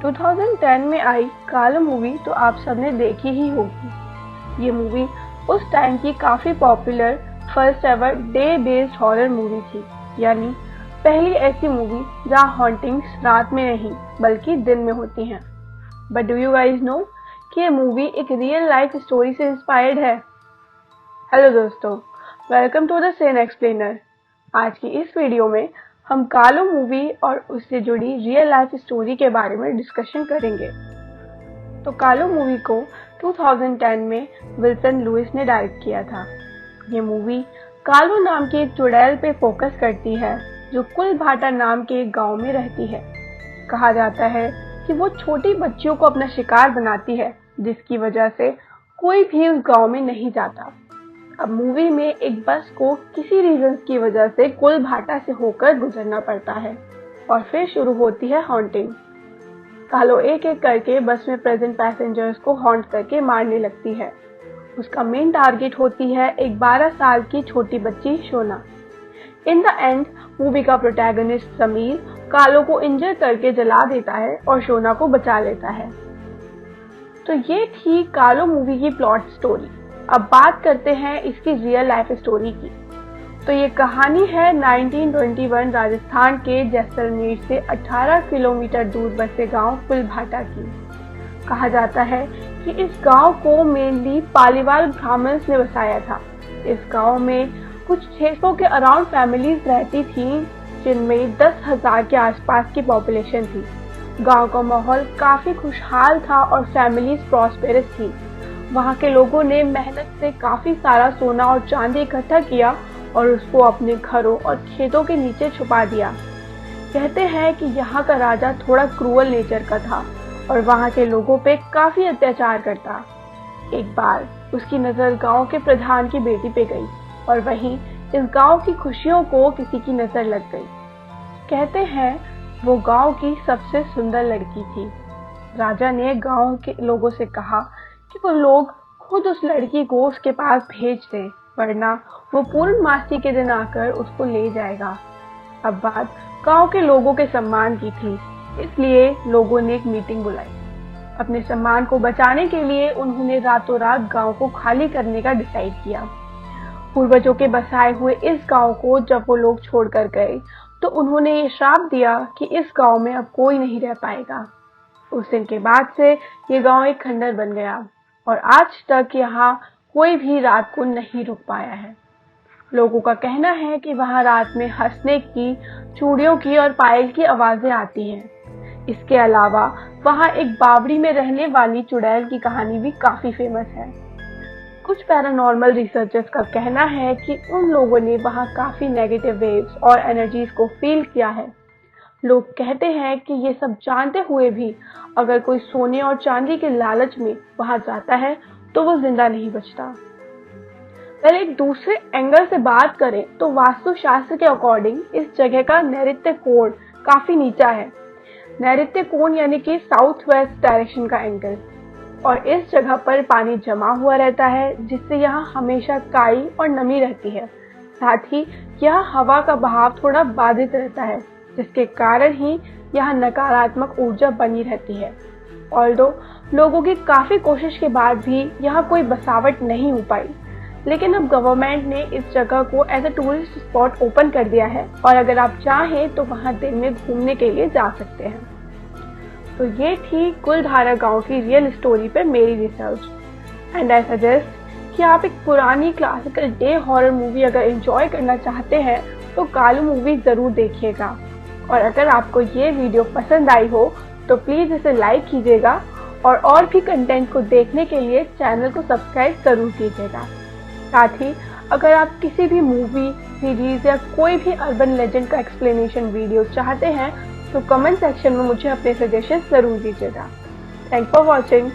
2010 में आई कालो मूवी तो आप सबने देखी ही होगी। ये मूवी उस टाइम की काफ़ी popular first ever day based horror movie थी, यानी पहली ऐसी मूवी जहाँ हॉन्टिंग्स रात में नहीं बल्कि दिन में होती हैं। But do you guys know कि ये मूवी एक रियल लाइफ स्टोरी से इंस्पायर्ड है। हेलो दोस्तों, welcome to the Sen explainer. आज की इस वीडियो में हम कालो मूवी और उससे जुड़ी रियल लाइफ स्टोरी के बारे में डिस्कशन करेंगे। तो कालो मूवी को 2010 में विल्सन लुइस ने डायरेक्ट किया था। ये मूवी कालो नाम के एक चुड़ैल पे फोकस करती है जो कुलभाटा नाम के एक गांव में रहती है। कहा जाता है कि वो छोटी बच्चियों को अपना शिकार बनाती है, जिसकी वजह से कोई भी उस गांव में नहीं जाता। अब मूवी में एक बस को किसी रीजन की वजह से कुलभाटा से होकर गुजरना पड़ता है और फिर शुरू होती है हॉन्टिंग। कालो एक एक करके बस में प्रेजेंट पैसेंजर्स को हॉन्ट करके मारने लगती है। उसका मेन टारगेट होती है एक 12 साल की छोटी बच्ची Shona. In the end movie का प्रोटैगनिस्ट समीर कालो को इंजर करके जला देता है और शोना को बचा लेता है। तो ये थी कालो मूवी की प्लॉट स्टोरी। अब बात करते हैं इसकी रियल लाइफ स्टोरी की। तो ये कहानी है 1921 राजस्थान के जैसलमेर से 18 किलोमीटर दूर बसे गांव कुलभाटा की। कहा जाता है कि इस गांव को मेनली पालीवाल ब्राह्मण्स ने बसाया था। इस गांव में कुछ 600 के अराउंड फैमिलीज रहती थी, जिनमें 10,000 के आसपास की पॉपुलेशन थी। गांव का माहौल काफी खुशहाल था और फैमिलीज प्रॉस्पेरस थी। वहां के लोगों ने मेहनत से काफी सारा सोना और चांदी इकट्ठा किया और उसको अपने घरों और खेतों के नीचे छुपा दिया। कहते हैं कि यहाँ का राजा थोड़ा क्रूअल नेचर का था और वहाँ के लोगों पे काफी अत्याचार करता। एक बार उसकी नजर गांव के प्रधान की बेटी पे गई और वहीं इस गांव की खुशियों को किसी की नजर लग गई। कहते हैं वो गांव की सबसे सुंदर लड़की थी। राजा ने गांव के लोगों से कहा कि वो लोग खुद उस लड़की को उसके पास भेज दें, वरना वो पूर्णमासी के दिन आकर उसको ले जाएगा। अब बात गांव के लोगों के सम्मान की थी, इसलिए लोगों ने एक मीटिंग बुलाई। अपने सम्मान को बचाने के लिए उन्होंने रातों रात गांव को खाली करने का डिसाइड किया। पूर्वजों के बसाए हुए इस गांव को जब वो लोग छोड़कर गए तो उन्होंने ये श्राप दिया कि इस गांव में अब कोई नहीं रह पाएगा। उस दिन के बाद से ये गांव एक खंडर बन गया और आज तक यहाँ कोई भी रात को नहीं रुक पाया है। लोगों का कहना है कि वहाँ रात में हंसने की, चूड़ियों की और पायल की आवाजें आती हैं। इसके अलावा वहाँ एक बावड़ी में रहने वाली चुड़ैल की कहानी भी काफी फेमस है। कुछ पैरानॉर्मल रिसर्चर्स का कहना है कि उन लोगों ने वहाँ काफी नेगेटिव वेव्स और एनर्जीज को फील किया है। लोग कहते हैं कि ये सब जानते हुए भी अगर कोई सोने और चांदी के लालच में वहां जाता है तो वो जिंदा नहीं बचता। पहले एक दूसरे एंगल से बात करें तो वास्तुशास्त्र के अकॉर्डिंग इस जगह का नैऋत्य कोण काफी नीचा है। नैऋत्य कोण यानी कि साउथ वेस्ट डायरेक्शन का एंगल, और इस जगह पर पानी जमा हुआ रहता है, जिससे यहाँ हमेशा काई और नमी रहती है। साथ ही यहाँ हवा का बहाव थोड़ा बाधित रहता है, जिसके कारण ही यहाँ नकारात्मक ऊर्जा बनी रहती है। ऑल्दो लोगों की काफी कोशिश के बाद भी यहाँ कोई बसावट नहीं हो पाई, लेकिन अब गवर्नमेंट ने इस जगह को as a tourist spot open कर दिया है और अगर आप चाहें तो वहाँ दिन में घूमने के लिए जा सकते हैं। तो ये थी कुलधारा गांव की रियल स्टोरी पर मेरी रिसर्च एंड आई सजेस्ट कि आप एक पुरानी क्लासिकल डे हॉरर मूवी अगर एंजॉय करना चाहते हैं तो कालो मूवी जरूर देखिएगा। और अगर आपको ये वीडियो पसंद आई हो तो प्लीज इसे लाइक कीजिएगा और भी कंटेंट को देखने के लिए चैनल को सब्सक्राइब जरूर कीजिएगा। साथ ही अगर आप किसी भी मूवी, सीरीज या कोई भी अर्बन लेजेंड का एक्सप्लेनेशन वीडियो चाहते हैं तो कमेंट सेक्शन में मुझे अपने सजेशन जरूर दीजिएगा। Thanks for watching.